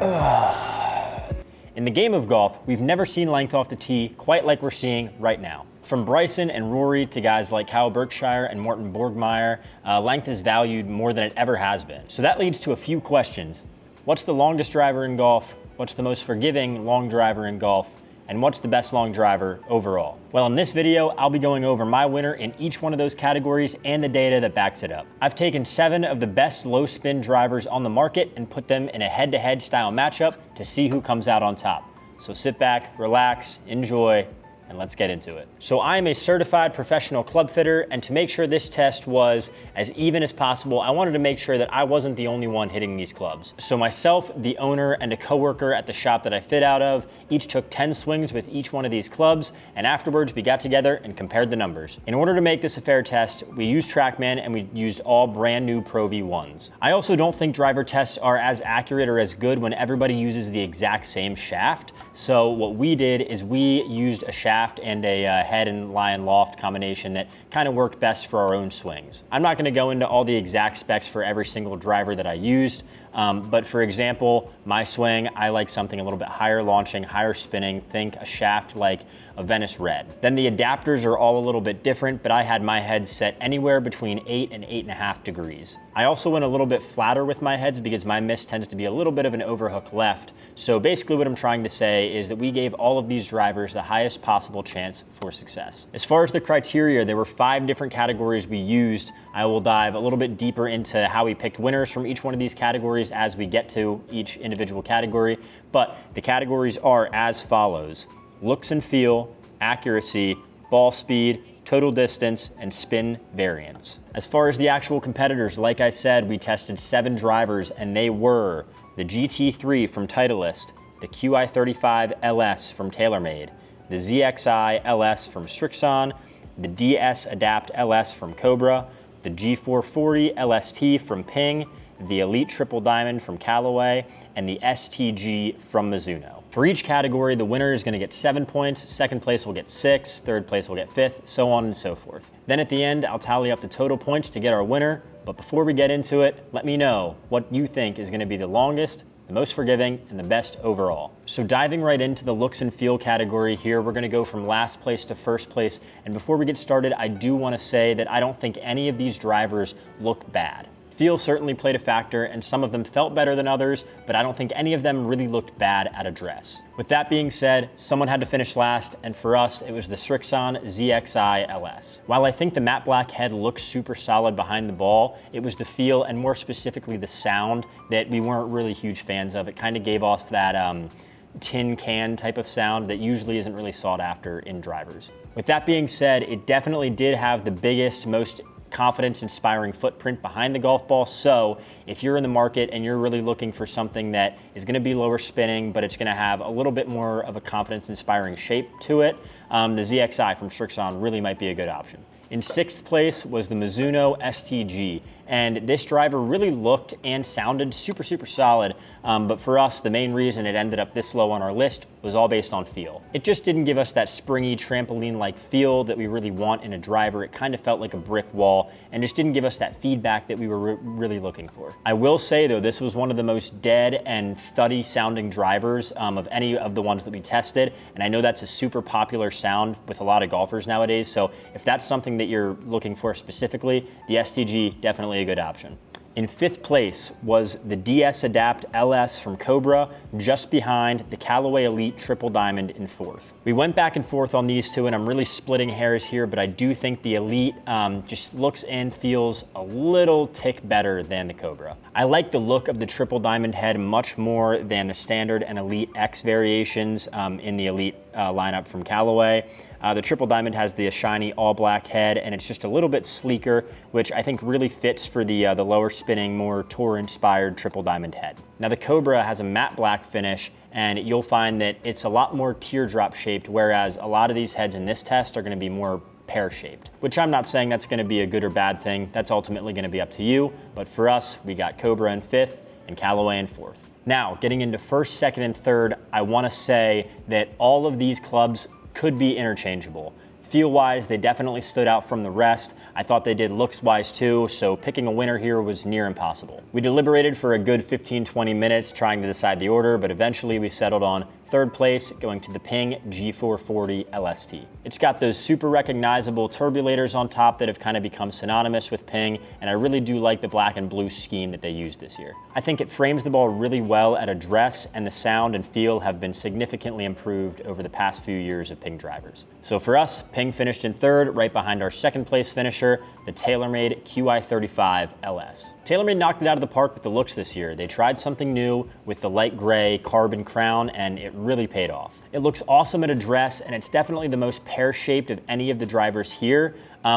In the game of golf, we've never seen length off the tee quite like we're seeing right now. From Bryson and Rory to guys like Kyle Berkshire and Morten Borgmeier, length is valued more than it ever has been. So that leads to a few questions. What's the longest driver in golf? What's the most forgiving long driver in golf? And what's the best long driver overall? Well, in this video, I'll be going over my winner in each one of those categories and the data that backs it up. I've taken 7 of the best low spin drivers on the market and put them in a head-to-head style matchup to see who comes out on top. So sit back, relax, enjoy, and let's get into it. So I am a certified professional club fitter, and to make sure this test was as even as possible, I wanted to make sure that I wasn't the only one hitting these clubs. So myself, the owner, and a coworker at the shop that I fit out of each took 10 swings with each one of these clubs, and afterwards we got together and compared the numbers. In order to make this a fair test, we used TrackMan and we used all brand new Pro V1s. I also don't think driver tests are as accurate or as good when everybody uses the exact same shaft. So what we did is we used a shaft and a head and lie and loft combination that kind of worked best for our own swings. I'm not going to go into all the exact specs for every single driver that I used, but for example, my swing, I like something a little bit higher launching, higher spinning, think a shaft like a Venice Red. Then the adapters are all a little bit different, but I had my head set anywhere between 8 and 8.5 degrees. I also went a little bit flatter with my heads because my miss tends to be a little bit of an overhook left. So basically what I'm trying to say is that we gave all of these drivers the highest possible chance for success. As far as the criteria, there were 5 different categories we used. I will dive a little bit deeper into how we picked winners from each one of these categories as we get to each individual category, but the categories are as follows: looks and feel, accuracy, ball speed, total distance, and spin variance. As far as the actual competitors, like I said, we tested 7 drivers, and they were the GT3 from Titleist, the QI35 LS from TaylorMade, the ZXi LS from Strixon, the DS Adapt LS from Cobra, the G440 LST from Ping, the Elite Triple Diamond from Callaway, and the STG from Mizuno. For each category, the winner is going to get 7 points, second place will get 6, third place will get 5th, so on and so forth. Then at the end, I'll tally up the total points to get our winner, but before we get into it, let me know what you think is going to be the longest, the most forgiving, and the best overall. So diving right into the looks and feel category here, we're gonna go from last place to first place. And before we get started, I do wanna say that I don't think any of these drivers look bad. Feel certainly played a factor, and some of them felt better than others, but I don't think any of them really looked bad at address. With that being said, someone had to finish last, and for us, it was the Strixon ZXi LS. While I think the matte black head looks super solid behind the ball, it was the feel, and more specifically the sound, that we weren't really huge fans of. It kind of gave off that tin can type of sound that usually isn't really sought after in drivers. With that being said, it definitely did have the biggest, most confidence-inspiring footprint behind the golf ball. So if you're in the market and you're really looking for something that is going to be lower spinning, but it's going to have a little bit more of a confidence-inspiring shape to it, the ZXi from Strixon really might be a good option. In 6th place was the Mizuno STG, and this driver really looked and sounded super solid, but for us, the main reason it ended up this low on our list was all based on feel. It just didn't give us that springy, trampoline-like feel that we really want in a driver. It kind of felt like a brick wall, and just didn't give us that feedback that we were really looking for. I will say, though, this was one of the most dead and thuddy sounding drivers of any of the ones that we tested, and I know that's a super popular sound with a lot of golfers nowadays, so if that's something that you're looking for specifically, the STG definitely a good option. In 5th place was the DS Adapt LS from Cobra, just behind the Callaway Elite Triple Diamond in 4th. We went back and forth on these two, and I'm really splitting hairs here, but I do think the Elite just looks and feels a little tick better than the Cobra. I like the look of the Triple Diamond head much more than the Standard and Elite X variations in the Elite lineup from Callaway. The Triple Diamond has the shiny all black head, and it's just a little bit sleeker, which I think really fits for the lower spinning, more tour inspired Triple Diamond head. Now the Cobra has a matte black finish, and you'll find that it's a lot more teardrop shaped, whereas a lot of these heads in this test are going to be more pear-shaped, which I'm not saying that's going to be a good or bad thing. That's ultimately going to be up to you, but for us, we got Cobra in 5th and Callaway in 4th. Now, getting into 1st, 2nd, and 3rd, I want to say that all of these clubs could be interchangeable. Feel-wise, they definitely stood out from the rest. I thought they did looks-wise too, so picking a winner here was near impossible. We deliberated for a good 15-20 minutes trying to decide the order, but eventually we settled on third place, going to the Ping G440 LST. It's got those super recognizable turbulators on top that have kind of become synonymous with Ping, and I really do like the black and blue scheme that they used this year. I think it frames the ball really well at address, and the sound and feel have been significantly improved over the past few years of Ping drivers. So for us, Ping finished in third, right behind our second place finisher, the TaylorMade QI35 LS. TaylorMade knocked it out of the park with the looks this year. They tried something new with the light gray carbon crown, and it really paid off. It looks awesome at address, and it's definitely the most pear-shaped of any of the drivers here,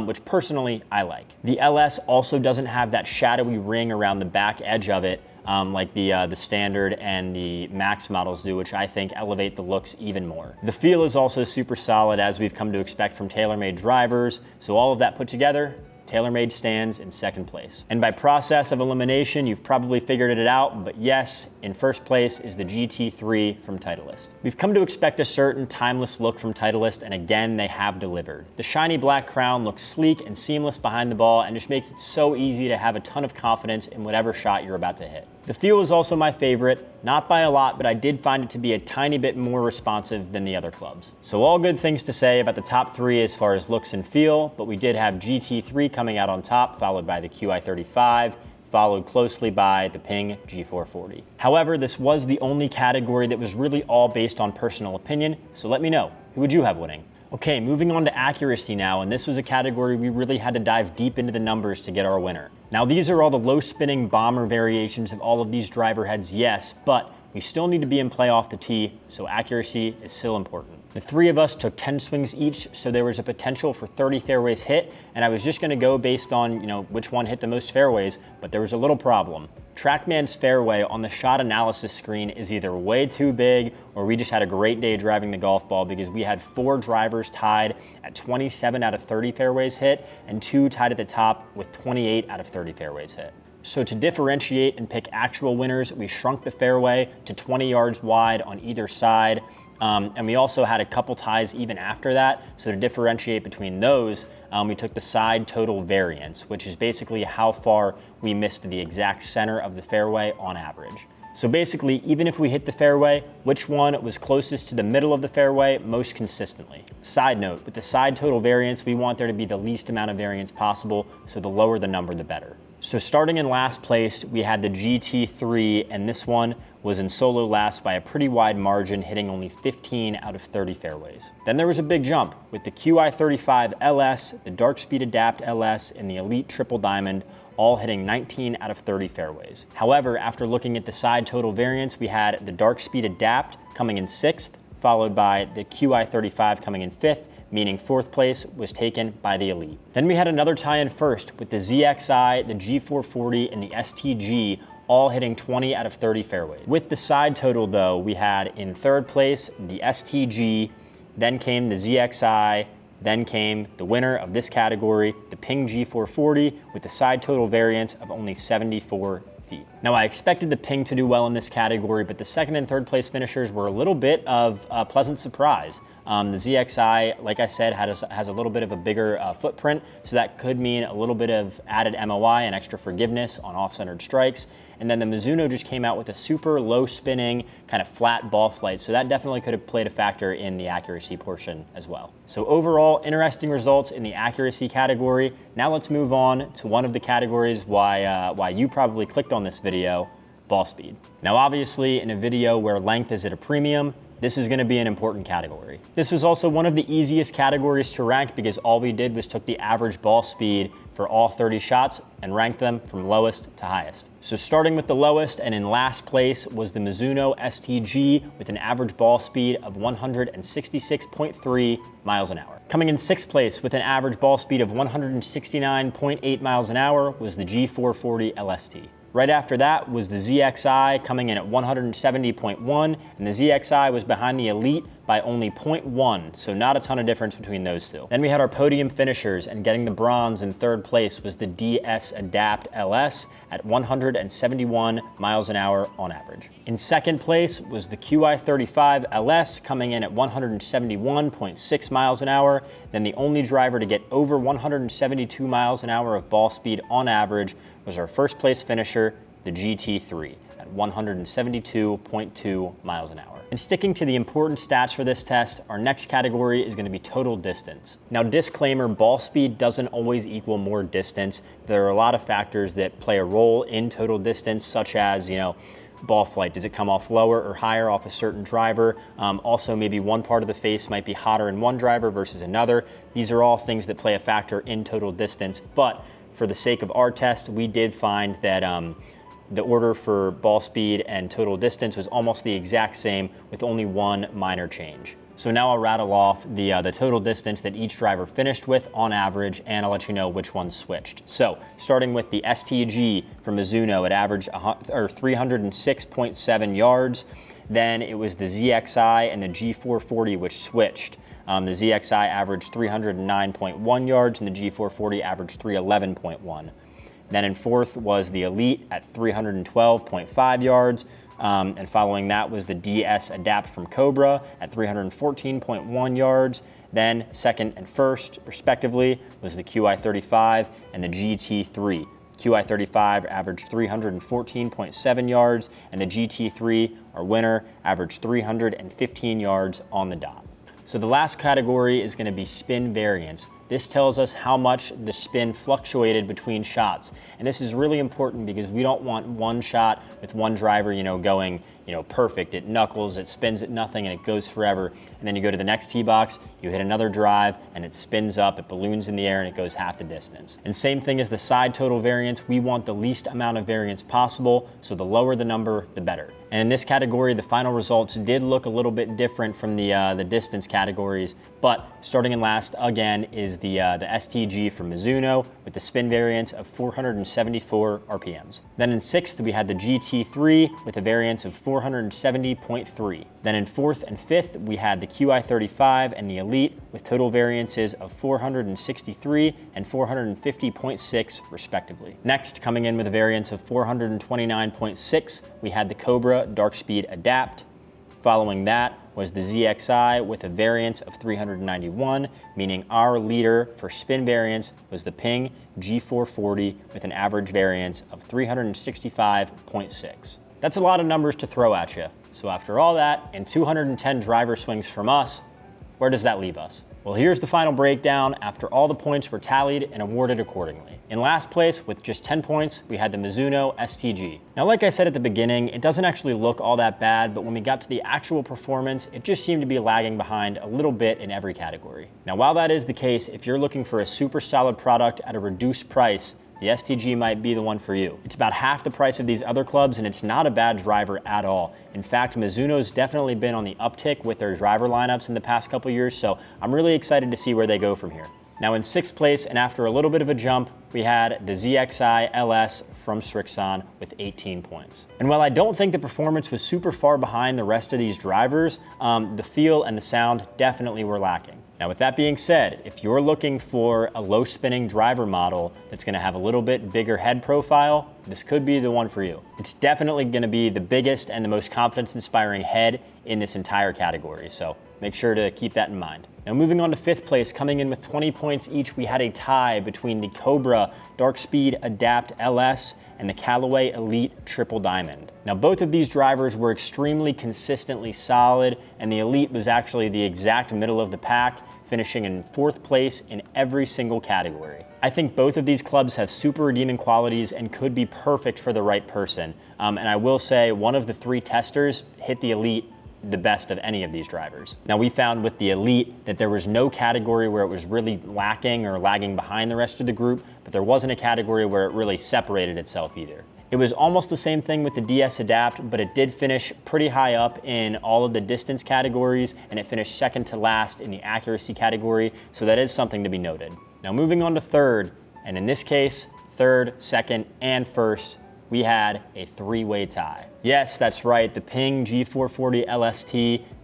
which personally I like. The LS also doesn't have that shadowy ring around the back edge of it, like the standard and the max models do, which I think elevate the looks even more. The feel is also super solid, as we've come to expect from TaylorMade drivers, so all of that put together, TaylorMade stands in second place. And by process of elimination, you've probably figured it out, but yes, in first place is the GT3 from Titleist. We've come to expect a certain timeless look from Titleist, and again, they have delivered. The shiny black crown looks sleek and seamless behind the ball and just makes it so easy to have a ton of confidence in whatever shot you're about to hit. The feel is also my favorite, not by a lot, but I did find it to be a tiny bit more responsive than the other clubs. So all good things to say about the top three as far as looks and feel, but we did have GT3 coming out on top, followed by the QI35, followed closely by the Ping G440. However, this was the only category that was really all based on personal opinion, so let me know, who would you have winning? Okay, moving on to accuracy now, and this was a category we really had to dive deep into the numbers to get our winner. Now these are all the low spinning bomber variations of all of these driver heads, yes, but we still need to be in play off the tee, so accuracy is still important. The three of us took 10 swings each, so there was a potential for 30 fairways hit, and I was just gonna go based on, which one hit the most fairways, but there was a little problem. TrackMan's fairway on the shot analysis screen is either way too big, or we just had a great day driving the golf ball, because we had 4 drivers tied at 27 out of 30 fairways hit, and 2 tied at the top with 28 out of 30 fairways hit. So to differentiate and pick actual winners, we shrunk the fairway to 20 yards wide on either side. And we also had a couple ties even after that. So to differentiate between those, we took the side total variance, which is basically how far we missed the exact center of the fairway on average. So basically, even if we hit the fairway, which one was closest to the middle of the fairway most consistently? Side note, with the side total variance, we want there to be the least amount of variance possible, so the lower the number, the better. So starting in last place, we had the GT3, and this one was in solo last by a pretty wide margin, hitting only 15 out of 30 fairways. Then there was a big jump with the QI35 LS, the Dark Speed Adapt LS, and the Elite Triple Diamond, all hitting 19 out of 30 fairways. However, after looking at the side total variance, we had the Dark Speed Adapt coming in 6th, followed by the QI35 coming in 5th, meaning 4th place was taken by the Elite. Then we had another tie-in first with the ZXI, the G440, and the STG, all hitting 20 out of 30 fairways. With the side total though, we had in 3rd place the STG, then came the ZXI, then came the winner of this category, the Ping G440, with the side total variance of only 74 feet. Now I expected the Ping to do well in this category, but the 2nd and 3rd place finishers were a little bit of a pleasant surprise. The ZXI, like I said, has a little bit of a bigger footprint, so that could mean a little bit of added MOI and extra forgiveness on off-centered strikes. And then the Mizuno just came out with a super low spinning, kind of flat ball flight, so that definitely could have played a factor in the accuracy portion as well. So overall, interesting results in the accuracy category. Now let's move on to one of the categories why you probably clicked on this video, ball speed. Now obviously, in a video where length is at a premium, this is going to be an important category. This was also one of the easiest categories to rank because all we did was took the average ball speed for all 30 shots and ranked them from lowest to highest. So starting with the lowest and in last place was the Mizuno STG with an average ball speed of 166.3 miles an hour. Coming in 6th place with an average ball speed of 169.8 miles an hour was the G440 LST. Right after that was the ZXI coming in at 170.1, and the ZXI was behind the Elite by only 0.1, so not a ton of difference between those two. Then we had our podium finishers, and getting the bronze in third place was the DS Adapt LS at 171 miles an hour on average. In second place was the QI35 LS, coming in at 171.6 miles an hour. Then the only driver to get over 172 miles an hour of ball speed on average was our first place finisher, the GT3, at 172.2 miles an hour. And sticking to the important stats for this test, our next category is going to be total distance. Now, disclaimer, ball speed doesn't always equal more distance. There are a lot of factors that play a role in total distance, such as, ball flight. Does it come off lower or higher off a certain driver? Also, maybe one part of the face might be hotter in one driver versus another. These are all things that play a factor in total distance. But for the sake of our test, we did find that the order for ball speed and total distance was almost the exact same, with only one minor change. So now I'll rattle off the total distance that each driver finished with on average, and I'll let you know which ones switched. So starting with the STG from Mizuno, it averaged 306.7 yards. Then it was the ZXi and the G440 which switched. The ZXi averaged 309.1 yards and the G440 averaged 311.1. Then in fourth was the Elite at 312.5 yards. And following that was the DS Adapt from Cobra at 314.1 yards. Then second and first, respectively, was the QI35 and the GT3. QI35 averaged 314.7 yards, and the GT3, our winner, averaged 315 yards on the dot. So the last category is going to be spin variance. This tells us how much the spin fluctuated between shots. And this is really important because we don't want one shot with one driver, going, perfect. It knuckles, it spins at nothing, and it goes forever. And then you go to the next tee box, you hit another drive, and it spins up, it balloons in the air, and it goes half the distance. And same thing as the side total variance, we want the least amount of variance possible, so the lower the number, the better. And in this category, the final results did look a little bit different from the distance categories, but starting in last again is the STG from Mizuno with the spin variance of 474 RPMs. Then in sixth, we had the GT3 with a variance of 470.3. Then in fourth and fifth, we had the QI35 and the Elite with total variances of 463 and 450.6 respectively. Next, coming in with a variance of 429.6, we had the Cobra Dark Speed Adapt. Following that was the ZXi with a variance of 391, meaning our leader for spin variance was the Ping G440 with an average variance of 365.6. That's a lot of numbers to throw at you. So after all that, and 210 driver swings from us, where does that leave us? Well, here's the final breakdown after all the points were tallied and awarded accordingly. In last place, with just 10 points, we had the Mizuno STG. Now, like I said at the beginning, it doesn't actually look all that bad, but when we got to the actual performance, it just seemed to be lagging behind a little bit in every category. Now, while that is the case, if you're looking for a super solid product at a reduced price, the STG might be the one for you. It's about half the price of these other clubs, and it's not a bad driver at all. In fact, Mizuno's definitely been on the uptick with their driver lineups in the past couple years, so I'm really excited to see where they go from here. Now in sixth place, and after a little bit of a jump, we had the ZXi LS from Srixon with 18 points. And while I don't think the performance was super far behind the rest of these drivers, the feel and the sound definitely were lacking. Now with that being said, if you're looking for a low spinning driver model that's gonna have a little bit bigger head profile, this could be the one for you. It's definitely gonna be the biggest and the most confidence inspiring head in this entire category, so make sure to keep that in mind. Now moving on to fifth place, coming in with 20 points each, we had a tie between the Cobra Dark Speed Adapt LS and the Callaway Elite Triple Diamond. Now both of these drivers were extremely consistently solid, and the Elite was actually the exact middle of the pack, finishing in fourth place in every single category. I think both of these clubs have super redeeming qualities and could be perfect for the right person. And I will say one of the three testers hit the Elite the best of any of these drivers. Now we found with the Elite that there was no category where it was really lacking or lagging behind the rest of the group, but there wasn't a category where it really separated itself either. It was almost the same thing with the DS Adapt, but it did finish pretty high up in all of the distance categories, and it finished second to last in the accuracy category, so that is something to be noted. Now moving on to third, and in this case, third, second, and first, we had a three-way tie. Yes, that's right, the Ping G440 LST,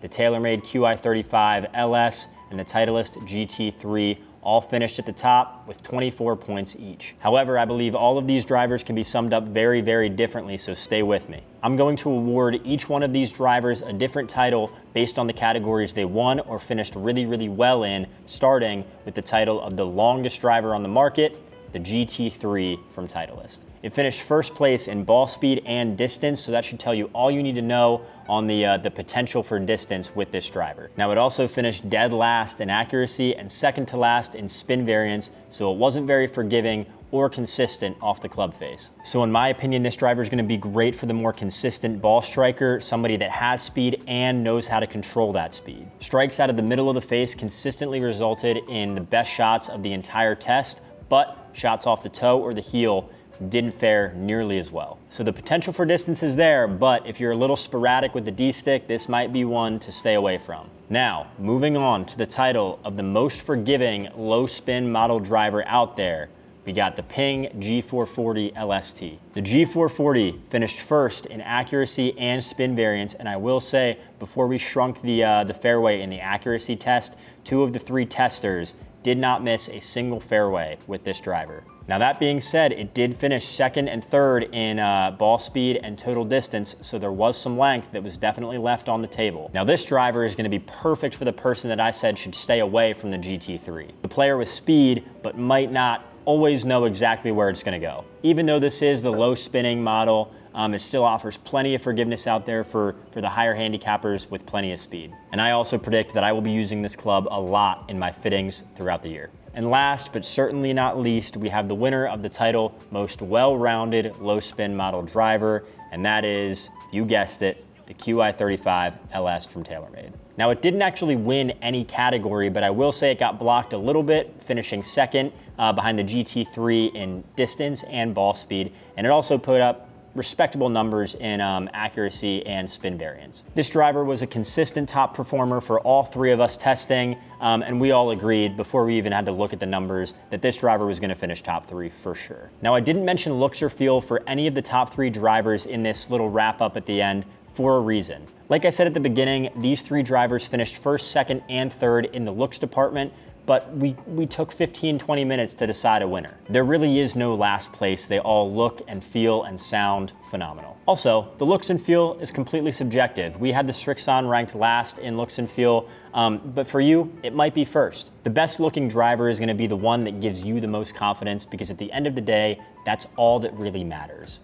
the TaylorMade QI35 LS, and the Titleist GT3 all finished at the top with 24 points each. However, I believe all of these drivers can be summed up very, very differently, so stay with me. I'm going to award each one of these drivers a different title based on the categories they won or finished really, really well in, starting with the title of the longest driver on the market, the GT3 from Titleist. It finished first place in ball speed and distance, so that should tell you all you need to know on the potential for distance with this driver. Now, it also finished dead last in accuracy and second to last in spin variance, so it wasn't very forgiving or consistent off the club face. So in my opinion, this driver is gonna be great for the more consistent ball striker, somebody that has speed and knows how to control that speed. Strikes out of the middle of the face consistently resulted in the best shots of the entire test, but shots off the toe or the heel didn't fare nearly as well. So the potential for distance is there, but if you're a little sporadic with the D-stick, this might be one to stay away from. Now, moving on to the title of the most forgiving low spin model driver out there, we got the Ping G440 LST. The G440 finished first in accuracy and spin variance, and I will say, before we shrunk the fairway in the accuracy test, 2 of the 3 testers did not miss a single fairway with this driver. Now, that being said, it did finish second and third in ball speed and total distance, so there was some length that was definitely left on the table. Now, this driver is gonna be perfect for the person that I said should stay away from the GT3. The player with speed, but might not always know exactly where it's gonna go. Even though this is the low spinning model, it still offers plenty of forgiveness out there for the higher handicappers with plenty of speed. And I also predict that I will be using this club a lot in my fittings throughout the year. And last, but certainly not least, we have the winner of the title, Most Well-Rounded Low Spin Model Driver, and that is, you guessed it, the QI35 LS from TaylorMade. Now, it didn't actually win any category, but I will say it got blocked a little bit, finishing second behind the GT3 in distance and ball speed, and it also put up respectable numbers in accuracy and spin variance. This driver was a consistent top performer for all 3 of us testing, and we all agreed before we even had to look at the numbers that this driver was gonna finish top 3 for sure. Now, I didn't mention looks or feel for any of the top 3 drivers in this little wrap up at the end for a reason. Like I said at the beginning, these 3 drivers finished first, second, and third in the looks department, but we took 15-20 minutes to decide a winner. There really is no last place. They all look and feel and sound phenomenal. Also, the looks and feel is completely subjective. We had the Strixon ranked last in looks and feel, but for you, it might be first. The best looking driver is gonna be the one that gives you the most confidence, because at the end of the day, that's all that really matters.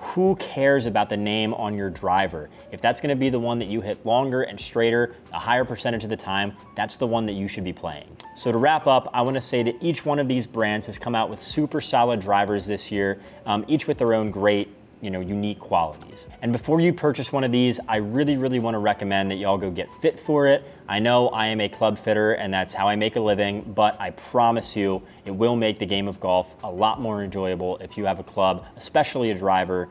Who cares about the name on your driver? If that's gonna be the one that you hit longer and straighter, a higher percentage of the time, that's the one that you should be playing. So to wrap up, I wanna say that each one of these brands has come out with super solid drivers this year, each with their own great, unique qualities. And before you purchase one of these, I really, really wanna recommend that y'all go get fit for it. I know I am a club fitter and that's how I make a living, but I promise you it will make the game of golf a lot more enjoyable if you have a club, especially a driver,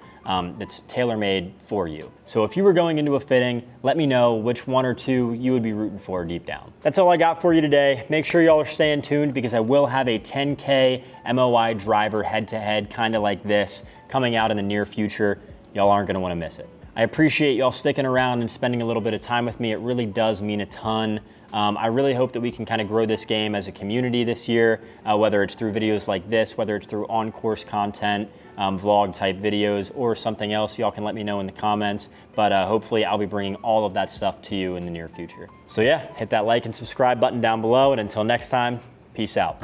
that's tailor-made for you. So if you were going into a fitting, let me know which 1 or 2 you would be rooting for deep down. That's all I got for you today. Make sure y'all are staying tuned, because I will have a 10K MOI driver head-to-head, kind of like this, coming out in the near future. Y'all aren't gonna wanna miss it. I appreciate y'all sticking around and spending a little bit of time with me. It really does mean a ton. I really hope that we can kind of grow this game as a community this year, whether it's through videos like this, whether it's through on-course content, vlog type videos, or something else. Y'all can let me know in the comments, but hopefully I'll be bringing all of that stuff to you in the near future. So yeah, hit that like and subscribe button down below, and until next time, peace out.